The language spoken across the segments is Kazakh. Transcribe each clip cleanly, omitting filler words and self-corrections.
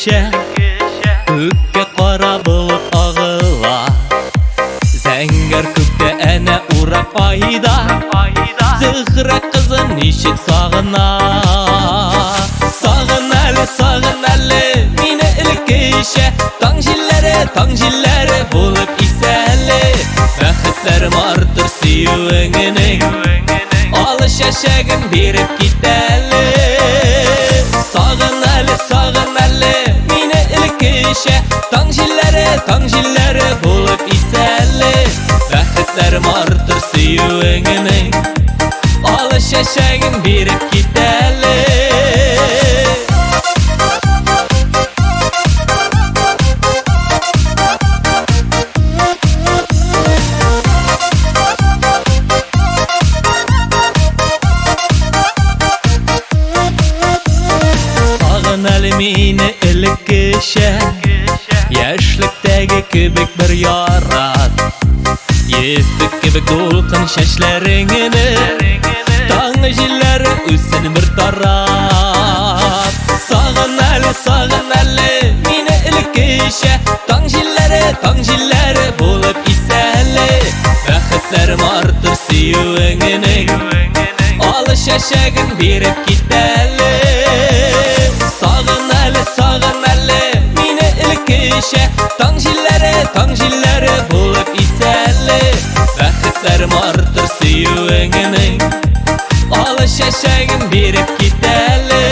Көкке қара бұлт ағыла, зәңгір көкте әне урап айда, Зығра қызын нешек сағына. Сағын әлі, мені ілкеше, таң жиллері болып исәлі. Бәхітлерім артыр сүйуіңінің, алы шәшәгін беріп кетәлі. Сағын әлі, мені ілкеше, таң жиллері болып исәлі. Бәхітлерім артыр сүйуіңінің, алы шәшәгін беріп кетәлі. Сағын әлі мені ілкеше, яшьліктегі кебек бір ярат. Ефік кебек долқын шәшләріңіні, таңы жиллері үсін бір тарап. Сағын әлі, мені ілкеше, таң жиллері болып исәлі. Бәхітлерім артыр сүйуіңінің, алы шәшәгін беріп кетәлі. Сағын әлі, мені ілкеше, таң жиллері болып исәлі. Бәхітлерім артыр сүйуіңінің, алы шәшәгін беріп кетәлі.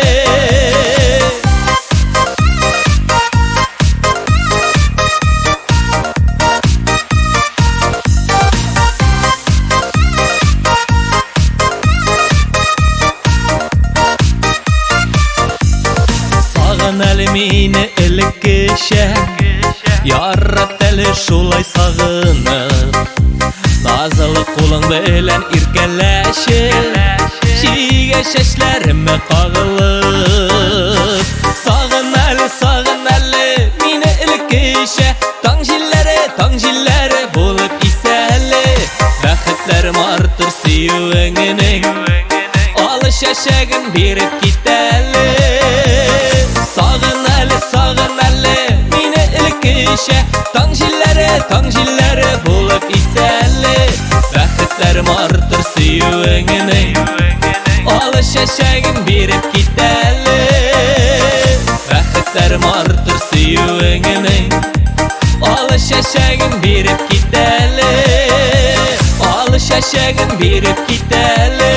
Сағын әлі мені ілкеше, ярат әлі шулай сағынып. Назылы қолың білән иркәләшіп, шиге шәшләріме қағылып. Сағын әлі, мені ілкеше, таң жиллері болып исәлі. Бәхітлерім артыр сүйуіңінің, алы шәшәгін беріп кетәлі. Сағын әлі, мені ілкеше, таң жиллері болып исәлі. Бәхітлерім артыр сүйуіңінің, алы шәшәгін беріп кетәлі. Бәхітлерім артыр сүйуіңінің, алы шәшәгін беріп кетәлі. Алы шәшәгін беріп кетәлі.